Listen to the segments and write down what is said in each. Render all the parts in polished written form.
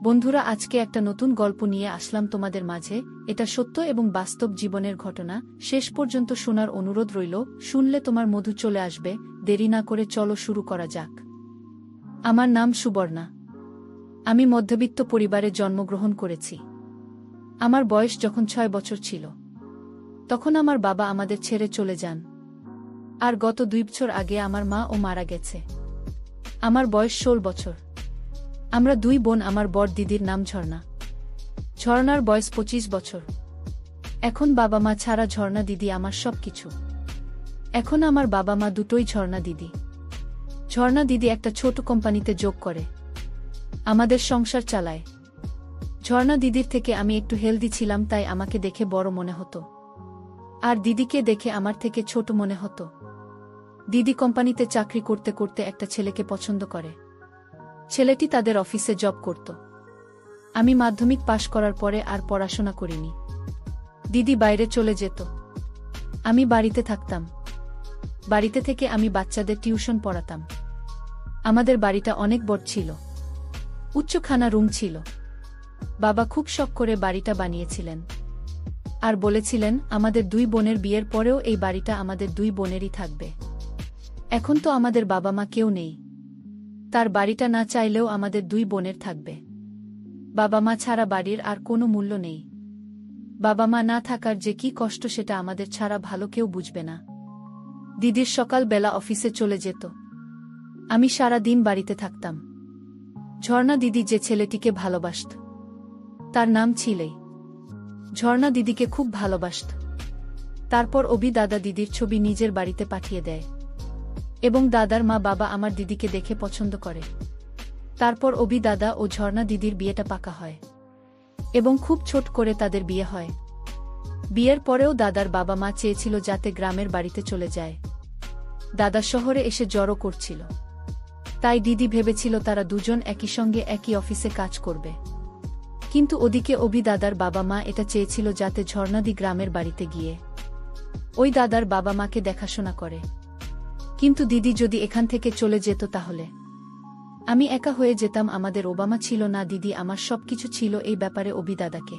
বন্ধুরা, আজকে একটা নতুন গল্প নিয়ে আসলাম তোমাদের মাঝে। এটা সত্য এবং বাস্তব জীবনের ঘটনা। শেষ পর্যন্ত শোনার অনুরোধ রইল। শুনলে তোমার মধু চলে আসবে। দেরি না করে চলো শুরু করা যাক। আমার নাম সুবর্ণা। আমি মধ্যবিত্ত পরিবারে জন্মগ্রহণ করেছি। আমার বয়স যখন 6 বছর ছিল, তখন আমার বাবা আমাদের ছেড়ে চলে যান। আর গত 2 বছর আগে আমার মা ও মারা গেছে। আমার বয়স 16 বছর। আমরা 2 বোন। আমার বড় দিদির নাম ঝর্ণা। ঝর্ণার বয়স 25 বছর। এখন বাবা মা ছাড়া ঝর্ণা দিদি আমার সব কিছু। এখন আমার বাবা মা দুটোই ঝর্ণা দিদি। ঝর্ণা দিদি একটা ছোট কোম্পানিতে জব করে, আমাদের সংসার চালায়। ঝর্ণা দিদির থেকে আমি একটু হেলদি ছিলাম, তাই আমাকে দেখে বড় মনে হতো, আর দিদিকে দেখে আমার থেকে ছোট মনে হতো। দিদি কোম্পানিতে চাকরি করতে করতে একটা ছেলেকে পছন্দ করে। ছেলেটি তাদের অফিসে জব করত। আমি মাধ্যমিক পাশ করার পরে আর পড়াশোনা করিনি। দিদি বাইরে চলে যেত, আমি বাড়িতে থাকতাম। বাড়িতে থেকে আমি বাচ্চাদের টিউশন পড়াতাম। আমাদের বাড়িটা অনেক বড় ছিল, উচ্চখানা রুম ছিল। বাবা খুব শখ করে বাড়িটা বানিয়েছিলেন, আর বলেছিলেন আমাদের 2 বোনের বিয়ের পরেও এই বাড়িটা আমাদের 2 বোনেরই থাকবে। এখন তো আমাদের বাবা মা কেউ নেই, তার বাড়িটা না চাইলেও আমাদের 2 বোনের থাকবে। বাবা মা ছাড়া বাড়ির আর কোনো মূল্য নেই। বাবা মা না থাকার যে কি কষ্ট সেটা আমাদের ছাড়া ভালো কেউ বুঝবে না। দিদির সকাল বেলা অফিসে চলে যেত, আমি সারা দিন বাড়িতে থাকতাম। ঝর্ণা দিদি যে ছেলেটিকে ভালোবাসত, তার নাম ছিলেই। ঝর্ণা দিদিকে খুব ভালোবাসত। তারপর অভি দাদা দিদির ছবি নিজের বাড়িতে পাঠিয়ে দেয়, এবং দাদার মা বাবা আমার দিদিকে দেখে পছন্দ করে। তারপর অভি দাদা ও ঝর্ণা দিদির বিয়েটা পাকা হয়, এবং খুব ছোট করে তাদের বিয়ে হয়। বিয়ের পরেও দাদার বাবা মা চেয়েছিল যাতে গ্রামের বাড়িতে চলে যায়। দাদা শহরে এসে জড়ো করছিল, তাই দিদি ভেবেছিল তারা দুজন একই সঙ্গে একই অফিসে কাজ করবে। কিন্তু ওদিকে অভি দাদার বাবা মা এটা চেয়েছিল যাতে ঝর্ণাদি গ্রামের বাড়িতে গিয়ে ওই দাদার বাবা মাকে দেখাশোনা করে। কিন্তু দিদি যদি এখান থেকে চলে যেত তাহলে আমি একা হয়ে যেতাম। আমাদের ওবামা ছিল না, দিদি আমার সবকিছু ছিল। এই ব্যাপারে অভি দাদাকে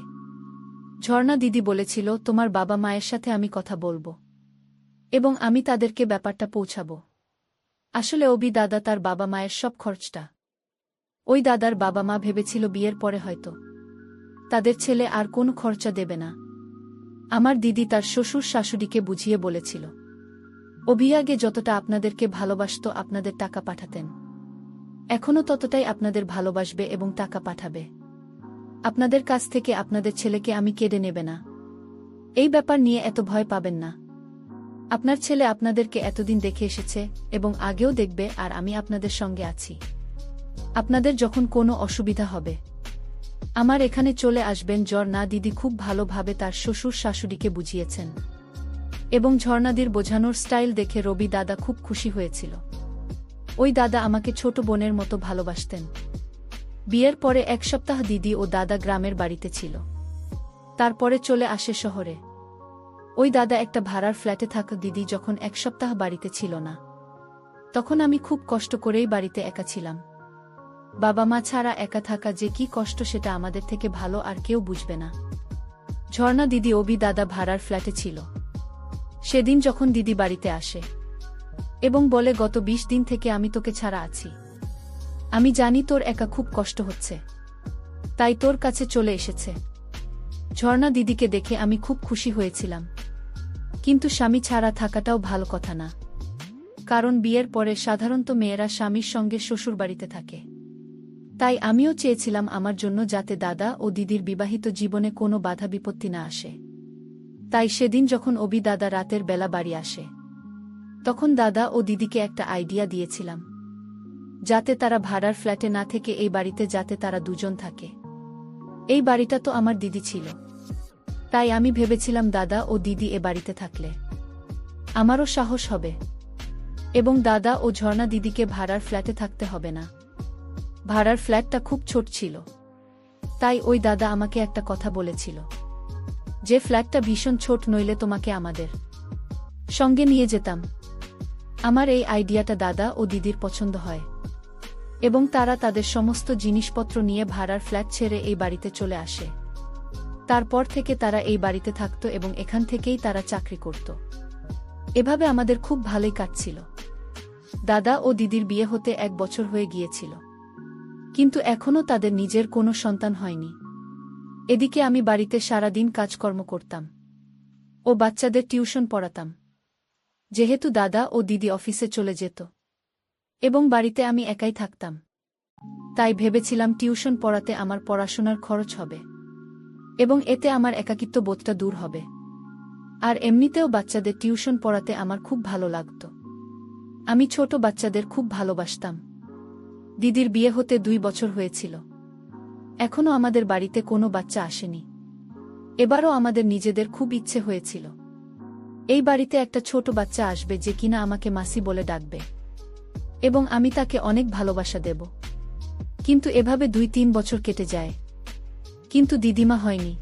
ঝর্ণা দিদি বলেছিল, তোমার বাবা মায়ের সাথে আমি কথা বলবো এবং আমি তাদেরকে ব্যাপারটা পৌঁছাবো। আসলে অভি দাদা তার বাবা মায়ের সব খরচটা ওই দাদার বাবা মা ভেবেছিল বিয়ের পরে হয়তো তাদের ছেলে আর কোনো খরচা দেবে না। আমার দিদি তার শ্বশুর শাশুড়িকে বুঝিয়ে বলেছিল, অভি আগে যতটা আপনাদেরকে ভালোবাসত আপনাদের টাকা পাঠাতেন, এখনও ততটাই আপনাদের ভালোবাসবে এবং টাকা পাঠাবে। আপনাদের কাছ থেকে আপনাদের ছেলেকে আমি কেড়ে নেবে না। এই ব্যাপার নিয়ে এত ভয় পাবেন না। আপনার ছেলে আপনাদেরকে এতদিন দেখে এসেছে এবং আগেও দেখবে, আর আমি আপনাদের সঙ্গে আছি। আপনাদের যখন কোনো অসুবিধা হবে আমার এখানে চলে আসবেন। ঝর্ণা দিদি খুব ভালোভাবে তার শ্বশুর শাশুড়িকে বুঝিয়েছেন, এবং ঝর্ণাদির বোঝানোর স্টাইল দেখে রবি দাদা খুব খুশি হয়েছিল। ওই দাদা আমাকে ছোট বোনের মতো ভালোবাসতেন। বিয়ের পরে 1 সপ্তাহ দিদি ও দাদা গ্রামের বাড়িতে ছিল, তারপরে চলে আসে শহরে। ওই দাদা একটা ভাড়ার ফ্ল্যাটে থাকা। দিদি যখন 1 সপ্তাহ বাড়িতে ছিল না, তখন আমি খুব কষ্ট করেই বাড়িতে একা ছিলাম। বাবা মা ছাড়া একা থাকা যে কি কষ্ট সেটা আমাদের থেকে ভালো আর কেউ বুঝবে না। ঝর্ণা দিদি অভি দাদা ভাড়ার ফ্ল্যাটে ছিল। সেদিন যখন দিদি বাড়িতে আসে এবং বলে, গত 20 দিন থেকে আমি তোকে ছাড়া আছি। আমি জানি তোর একা খুব কষ্ট হচ্ছে, তাই তোর কাছে চলে এসেছে। ঝর্ণা দিদিকে দেখে আমি খুব খুশি হয়েছিলাম। কিন্তু স্বামী ছাড়া থাকাটাও ভালো কথা না, কারণ বিয়ের পরে সাধারণত মেয়েরা স্বামীর সঙ্গে শ্বশুর বাড়িতে থাকে। তাই আমিও চেয়েছিলাম আমার জন্য যাতে দাদা ও দিদির বিবাহিত জীবনে কোনো বাধা বিপত্তি না আসে। তাই সেদিন যখন অভি দাদা রাতের বেলা বাড়ি আসে, তখন দাদা ও দিদিকে একটা আইডিয়া দিয়েছিলাম যাতে তারা ভাড়ার ফ্ল্যাটে না থেকে এই বাড়িতে যাতে তারা দুজন থাকে। এই বাড়িটা তো আমার দিদি ছিল, তাই আমি ভেবেছিলাম দাদা ও দিদি এ বাড়িতে থাকলে আমারও সাহস হবে, এবং দাদা ও ঝর্ণা দিদিকে ভাড়ার ফ্ল্যাটে থাকতে হবে না। ভাড়ার ফ্ল্যাটটা খুব ছোট ছিল, তাই ওই দাদা আমাকে একটা কথা বলেছিল, যে ফ্ল্যাটটা ভীষণ ছোট নইলে তোমাকে আমাদের সঙ্গে নিয়ে যেতাম। আমার এই আইডিয়াটা দাদা ও দিদির পছন্দ হয়, এবং তারা তাদের সমস্ত জিনিসপত্র নিয়ে ভাড়ার ফ্ল্যাট ছেড়ে এই বাড়িতে চলে আসে। তারপর থেকে তারা এই বাড়িতে থাকত এবং এখান থেকেই তারা চাকরি করত। এভাবে আমাদের খুব ভালোই কাটছিল। দাদা ও দিদির বিয়ে হতে 1 বছর হয়ে গিয়েছিল, কিন্তু এখনও তাদের নিজের কোনো সন্তান হয়নি। এদিকে আমি বাড়িতে সারাদিন কাজকর্ম করতাম ও বাচ্চাদের টিউশন পড়াতাম, যেহেতু দাদা ও দিদি অফিসে চলে যেত এবং বাড়িতে আমি একাই থাকতাম। তাই ভেবেছিলাম টিউশন পড়াতে আমার পড়াশোনার খরচ হবে এবং এতে আমার একাকিত্ব বোধটা দূর হবে। আর এমনিতেও বাচ্চাদের টিউশন পড়াতে আমার খুব ভালো লাগত। আমি ছোট বাচ্চাদের খুব ভালোবাসতাম। দিদির বিয়ে হতে 2 বছর হয়েছিল, এখনও আমাদের বাড়িতে কোনো বাচ্চা আসেনি। এবারও আমাদের নিজেদের খুব ইচ্ছে হয়েছিল এই বাড়িতে একটা ছোট বাচ্চা আসবে যে কিনা আমাকে মাসি বলে ডাকবে এবং আমি তাকে অনেক ভালোবাসা দেব। কিন্তু এভাবে 2-3 বছর কেটে যায়, কিন্তু দিদিমা হয়নি।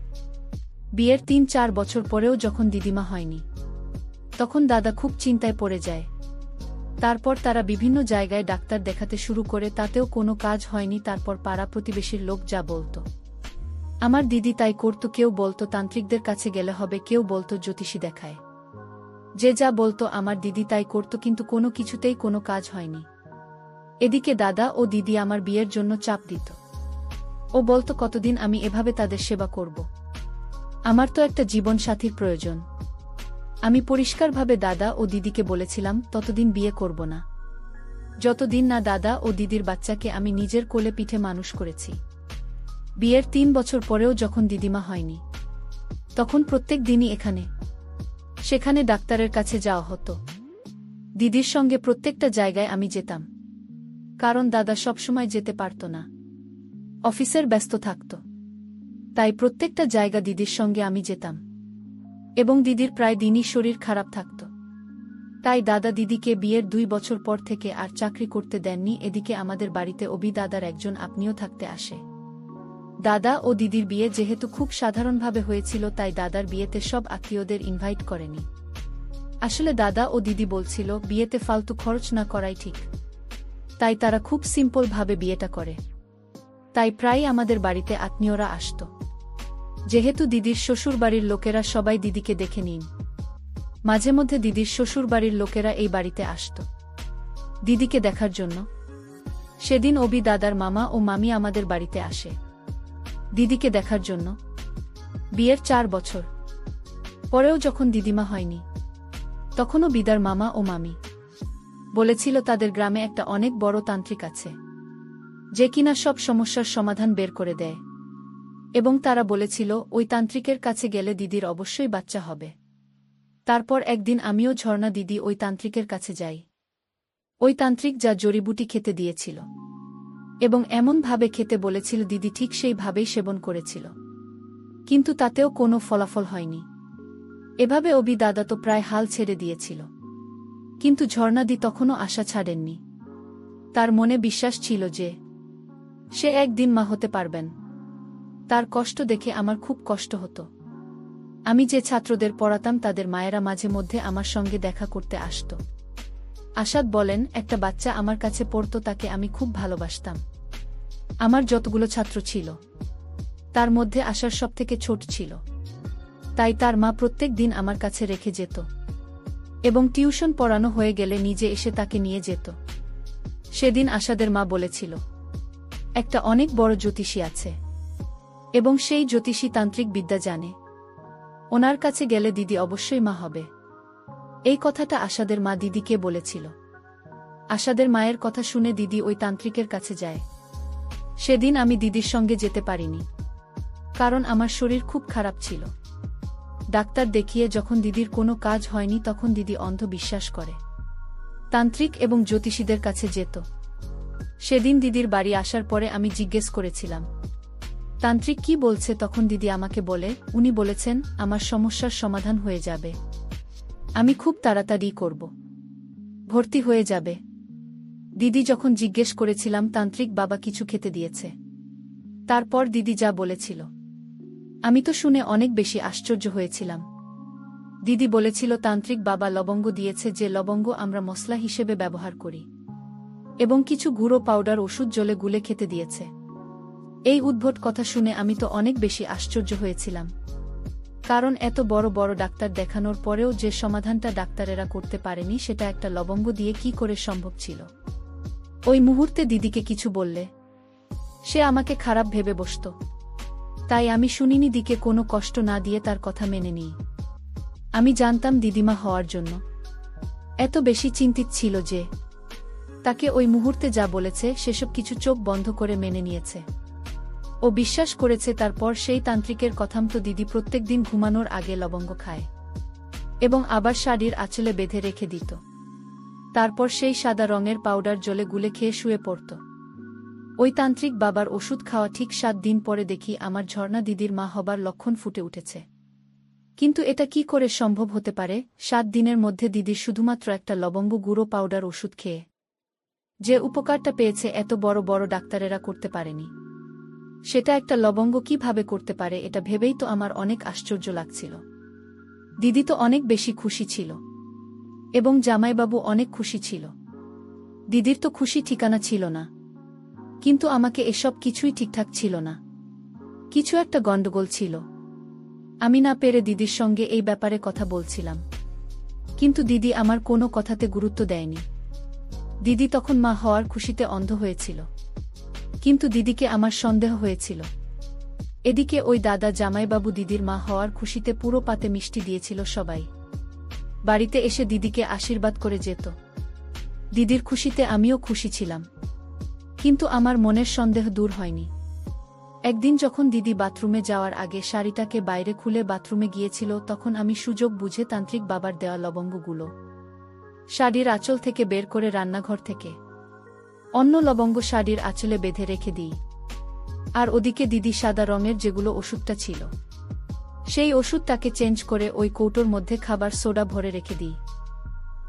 বিয়ের 3-4 বছর পরেও যখন দিদিমা হয়নি, তখন দাদা খুব চিন্তায় পড়ে যায়। তারপর তারা বিভিন্ন জায়গায় ডাক্তার দেখাতে শুরু করে, তাতেও কোনো কাজ হয়নি। তারপর পাড়া প্রতিবেশীর লোক যা বলতো আমার দিদি তাই করত। কেউ বলতো তান্ত্রিকদের কাছে গেলে হবে, কেউ বলতো জ্যোতিষী দেখায়। যে যা বলতো আমার দিদি তাই করত, কিন্তু কোনো কিছুতেই কোনো কাজ হয়নি। এদিকে দাদা ও দিদি আমার বিয়ের জন্য চাপ দিত। ও বলতো কতদিন আমি এভাবে তাদের সেবা করব? আমার তো একটা জীবন সাথীর প্রয়োজন। আমি পরিষ্কারভাবে দাদা ও দিদিকে বলেছিলাম ততদিন বিয়ে করব না, যতদিন না দাদা ও দিদির বাচ্চাকে আমি নিজের কোলে পিঠে মানুষ করেছি। বিয়ের 3 বছর পরেও যখন দিদিমা হয়নি, তখন প্রত্যেক দিনই এখানে সেখানে ডাক্তারের কাছে যাওয়া হতো। দিদির সঙ্গে প্রত্যেকটা জায়গায় আমি যেতাম, কারণ দাদা সবসময় যেতে পারত না, অফিসের ব্যস্ত থাকত। তাই প্রত্যেকটা জায়গা দিদির সঙ্গে আমি যেতাম এবং দিদির প্রায় দিনই শরীর খারাপ থাকত। তাই দাদা দিদিকে বিয়ের 2 বছর পর থেকে আর চাকরি করতে দেননি। এদিকে আমাদের বাড়িতে অবি দাদার একজন আপনিও থাকতে আসে। দাদা ও দিদির বিয়ে যেহেতু খুব সাধারণভাবে হয়েছিল, তাই দাদার বিয়েতে সব আত্মীয়দের ইনভাইট করেনি। আসলে দাদা ও দিদি বলছিল বিয়েতে ফালতু খরচ না করাই ঠিক, তাই তারা খুব সিম্পলভাবে বিয়েটা করে। তাই প্রায় আমাদের বাড়িতে আত্মীয়রা আসত। যেহেতু দিদির শ্বশুরবাড়ির লোকেরা সবাই দিদিকে দেখে নিন, মাঝে মধ্যে দিদির শ্বশুরবাড়ির লোকেরা এই বাড়িতে আসত দিদিকে দেখার জন্য। সেদিন অবি দাদার মামা ও মামি আমাদের বাড়িতে আসে দিদিকে দেখার জন্য। বিয়ের 4 বছর পরেও যখন দিদিমা হয়নি, তখনও বিদার মামা ও মামি বলেছিল তাদের গ্রামে একটা অনেক বড় তান্ত্রিক আছে, যে কিনা সব সমস্যার সমাধান বের করে দেয়। এবং তারা বলেছিল ওই তান্ত্রিকের কাছে গেলে দিদির অবশ্যই বাচ্চা হবে। তারপর একদিন আমিও ঝর্ণা দিদি ওই তান্ত্রিকের কাছে যাই। ওই তান্ত্রিক যা জড়িবুটি খেতে দিয়েছিল এবং এমনভাবে খেতে বলেছিল, দিদি ঠিক সেইভাবেই সেবন করেছিল, কিন্তু তাতেও কোনো ফলাফল হয়নি। এভাবে অবি দাদা তো প্রায় হাল ছেড়ে দিয়েছিল, কিন্তু ঝর্ণাদি তখনও আশা ছাড়েননি। তার মনে বিশ্বাস ছিল যে সে একদিন মা হতে পারবেন। তার কষ্ট দেখে আমার খুব কষ্ট হতো। আমি যে ছাত্রদের পড়াতাম তাদের মায়েরা মাঝে মধ্যে আমার সঙ্গে দেখা করতে আসত। আসাদ বলেন, একটা বাচ্চা আমার কাছে পড়তো, তাকে আমি খুব ভালোবাসতাম। আমার যতগুলো ছাত্র ছিল, তার মধ্যে আশার সবথেকে ছোট ছিল। তাই তার মা প্রত্যেক দিন আমার কাছে রেখে যেত এবং টিউশন পড়ানো হয়ে গেলে নিজে এসে তাকে নিয়ে যেত। সেদিন আশাদের মা বলেছিল একটা অনেক বড় জ্যোতিষী আছে এবং সেই জ্যোতিষী তান্ত্রিক বিদ্যা জানে, ওনার কাছে গেলে দিদি অবশ্যই মা হবে। এই কথাটা আশাদের মা দিদিকে বলেছিল। আশাদের মায়ের কথা শুনে দিদি ওই তান্ত্রিকের কাছে যায়। সেদিন আমি দিদির সঙ্গে যেতে পারিনি, কারণ আমার শরীর খুব খারাপ ছিল। ডাক্তার দেখিয়ে যখন দিদির কোনো কাজ হয়নি, তখন দিদি অন্ধ বিশ্বাস করে তান্ত্রিক এবং জ্যোতিষীদের কাছে যেত। সেদিন দিদির বাড়ি আসার পরে আমি জিজ্ঞেস করেছিলাম তান্ত্রিক কি বলছে। তখন দিদি আমাকে বলে, উনি বলেছেন আমার সমস্যার সমাধান হয়ে যাবে, আমি খুব তাড়াতাড়ি করব, ভর্তি হয়ে যাবে। দিদি যখন জিজ্ঞেস করেছিলাম তান্ত্রিক বাবা কিছু খেতে দিয়েছে, তারপর দিদি যা বলেছিল আমি তো শুনে অনেক বেশি আশ্চর্য হয়েছিলাম। দিদি বলেছিল তান্ত্রিক বাবা লবঙ্গ দিয়েছে, যে লবঙ্গ আমরা মশলা হিসেবে ব্যবহার করি এবং কিছু গুঁড়ো পাউডার ওষুধ জলে গুলে খেতে দিয়েছে। এই উদ্ভট কথা শুনে আমি তো অনেক বেশি আশ্চর্য হয়েছিলাম। কারণ এত বড় বড় ডাক্তার দেখানোর পরেও যে সমাধানটা ডাক্তারেরা করতে পারেনি সেটা একটা লবঙ্গ দিয়ে কি করে সম্ভব ছিল। ওই মুহূর্তে দিদিকে কিছু বললে সে আমাকে খারাপ ভেবে বসত। তাই আমি শুনিনি, দিকে কোনো কষ্ট না দিয়ে তার কথা মেনে নিই। আমি জানতাম দিদিমা হওয়ার জন্য এত বেশি চিন্তিত ছিল যে তাকে ওই মুহূর্তে যা বলেছে সেসব কিছু চোখ বন্ধ করে মেনে নিয়েছে। ও বিশ্বাস করেছে তারপর সেই তান্ত্রিকের কথামতো দিদি প্রত্যেক দিন ঘুমানোর আগে লবঙ্গ খায় এবং আবার শাড়ির আঁচলে বেঁধে রেখে দিত। তারপর সেই সাদা রঙের পাউডার জলে গুলে খেয়ে শুয়ে পড়ত। ওই তান্ত্রিক বাবার ওষুধ খাওয়া ঠিক 7 দিন পরে দেখি আমার ঝর্ণা দিদির মা হবার লক্ষণ ফুটে উঠেছে। কিন্তু এটা কি করে সম্ভব হতে পারে 7 দিনের মধ্যে দিদির শুধুমাত্র একটা লবঙ্গ গুঁড়ো পাউডার ওষুধ খেয়ে যে উপকারটা পেয়েছে এত বড় বড় ডাক্তারেরা করতে পারেনি, সেটা একটা লবঙ্গ কিভাবে করতে পারে? এটা ভেবেই তো আমার অনেক আশ্চর্য লাগছিল। দিদি তো অনেক বেশি খুশি ছিল এবং জামাইবাবু অনেক খুশি ছিল। দিদির তো খুশি ঠিকানা ছিল না। কিন্তু আমাকে এসব কিছুই ঠিকঠাক ছিল না। কিছু একটা গন্ডগোল ছিল। আমি না পেরে দিদির সঙ্গে এই ব্যাপারে কথা বলছিলাম, কিন্তু দিদি আমার কোনো কথাতে গুরুত্ব দেয়নি। দিদি তখন মা হওয়ার খুশিতে অন্ধ হয়েছিল, কিন্তু দিদিকে আমার সন্দেহ হয়েছিল। এদিকে ওই দাদা জামাইবাবু দিদির মা হওয়ার খুশিতে পুরো পাতে মিষ্টি দিয়েছিল সবাই। বাড়িতে এসে দিদিকে আশীর্বাদ করে যেত। দিদির খুশিতে আমিও খুশি ছিলাম, কিন্তু আমার মনের সন্দেহ দূর হয়নি। একদিন যখন দিদি বাথরুমে যাওয়ার আগে শাড়িটাকে বাইরে খুলে বাথরুমে গিয়েছিল, তখন আমি সুযোগ বুঝে তান্ত্রিক বাবার দেওয়া লবঙ্গগুলো শাড়ির আঁচল থেকে বের করে রান্নাঘর থেকে অন্য লবঙ্গ শাড়ির আঁচলে বেঁধে রেখে দিই। আর ওদিকে দিদি সাদা রঙের যেগুলো ওষুধটা ছিল সেই ওষুধটাকে চেঞ্জ করে ওই কৌটোর মধ্যে খাবার সোডা ভরে রেখে দিই।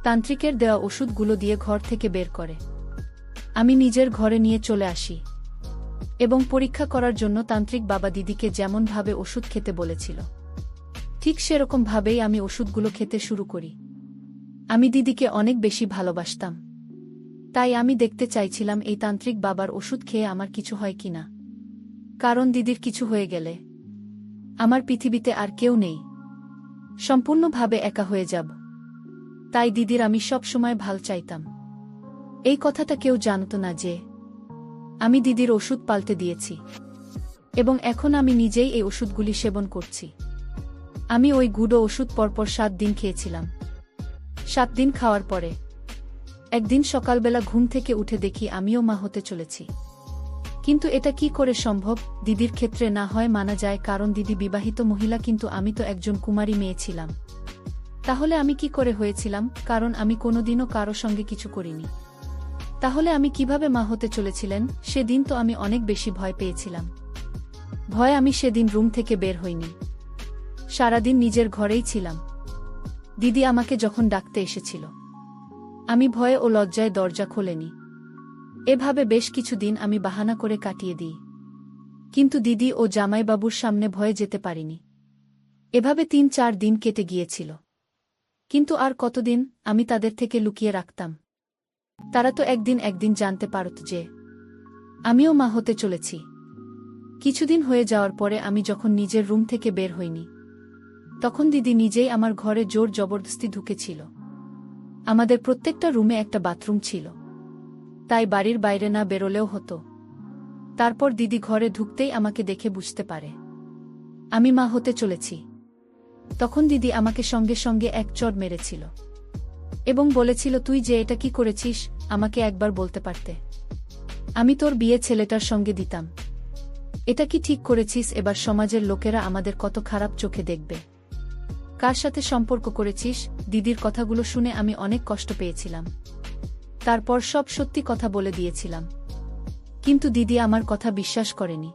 তান্ত্রিকের দেওয়া ওষুধগুলো দিয়ে ঘর থেকে বের করে আমি নিজের ঘরে নিয়ে চলে আসি এবং পরীক্ষা করার জন্য তান্ত্রিক বাবা দিদিকে যেমনভাবে ওষুধ খেতে বলেছিল ঠিক সেরকম ভাবেই আমি ওষুধগুলো খেতে শুরু করি। আমি দিদিকে অনেক বেশি ভালোবাসতাম, তাই আমি দেখতে চাইছিলাম এই তান্ত্রিক বাবার ওষুধ খেয়ে আমার কিছু হয় কিনা। কারণ দিদির কিছু হয়ে গেলে আমার পৃথিবীতে আর কেউ নেই, সম্পূর্ণভাবে একা হয়ে যাব। তাই দিদির আমি সব সময় ভাল চাইতাম। এই কথাটা কেউ জানত না যে আমি দিদির ওষুধ পাল্টে দিয়েছি এবং এখন আমি নিজেই এই ওষুধগুলি সেবন করছি। আমি ওই গুঁড়ো ওষুধ পরপর 7 দিন খেয়েছিলাম। 7 দিন খাওয়ার পরে একদিন সকালবেলা ঘুম থেকে উঠে দেখি আমিও মা হতে চলেছি। কিন্তু এটা কি করে সম্ভব? দিদির ক্ষেত্রে না হয় মানা যায়, কারণ দিদি বিবাহিত মহিলা, কিন্তু আমি তো একজন কুমারী মেয়ে ছিলাম। তাহলে আমি কি করে হয়েছিলাম? কারণ আমি কোনোদিনও কারো সঙ্গে কিছু করিনি। তাহলে আমি কিভাবে মা হতে চলেছিলেন? সেদিন তো আমি অনেক বেশি ভয় পেয়েছিলাম। ভয় আমি সেদিন রুম থেকে বের হইনি, সারাদিন নিজের ঘরেই ছিলাম। দিদি আমাকে যখন ডাকতে এসেছিল আমি ভয়ে ও লজ্জায় দরজা খোলেনি। এভাবে বেশ কিছুদিন আমি বাহানা করে কাটিয়ে দিই, কিন্তু দিদি ও জামাইবাবুর সামনে ভয়ে যেতে পারিনি। এভাবে 3-4 দিন কেটে গিয়েছিল। কিন্তু আর কতদিন আমি তাদের থেকে লুকিয়ে রাখতাম? তারা তো একদিন জানতে পারত যে আমিও মা হতে চলেছি। কিছুদিন হয়ে যাওয়ার পরে আমি যখন নিজের রুম থেকে বের হইনি, তখন দিদি নিজেই আমার ঘরে জোর জবরদস্তি ঢুকেছিল। আমাদের প্রত্যেকটা রুমে একটা বাথরুম ছিল, তাই বাড়ির বাইরে না বেরোলেও হতো। তারপর দিদি ঘরে ঢুকতেই আমাকে দেখে বুঝতে পারে আমি মা হতে চলেছি। তখন দিদি আমাকে সঙ্গে সঙ্গে এক চড় মেরেছিল এবং বলেছিল, তুই যে এটা কি করেছিস, আমাকে একবার বলতে পারতে, আমি তোর বিয়ে ছেলেটার সঙ্গে দিতাম। এটা কি ঠিক করেছিস? এবার সমাজের লোকেরা আমাদের কত খারাপ চোখে দেখবে। কার সাথে সম্পর্ক করেছিস? দিদির কথাগুলো শুনে আমি অনেক কষ্ট পেয়েছিলাম। তারপর সব সত্যি কথা বলে দিয়েছিলাম, কিন্তু দিদি আমার কথা বিশ্বাস করেনি।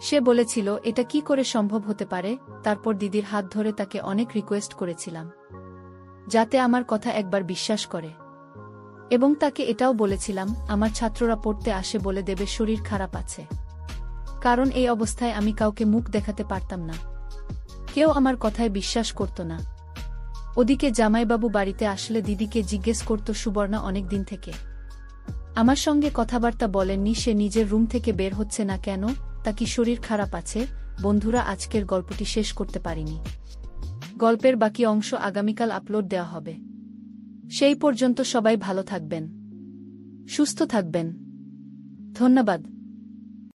সে বলেছিল এটা কি করে সম্ভব হতে পারে। তারপর দিদির হাত ধরে তাকে অনেক রিকোয়েস্ট করেছিলাম যাতে আমার কথা একবার বিশ্বাস করে, এবং তাকে এটাও বলেছিলাম আমার ছাত্ররা পড়তে আসে বলে দেবে শরীর খারাপ আছে, কারণ এই অবস্থায় আমি কাউকে মুখ দেখাতে পারতাম না। কেউ আমার কথায় বিশ্বাস করত না। ওদিকে জামাইবাবু বাড়িতে আসলে দিদিকে জিজ্ঞেস করত সুবর্ণা অনেক দিন থেকে আমার সঙ্গে কথাবার্তা বলেননি, সে নিজের রুম থেকে বের হচ্ছে না কেন? তা কি শরীর খারাপ আছে? বন্ধুরা, আজকের গল্পটি শেষ করতে পারিনি। গল্পের বাকি অংশ আগামীকাল আপলোড দেওয়া হবে। সেই পর্যন্ত সবাই ভালো থাকবেন, সুস্থ থাকবেন। ধন্যবাদ।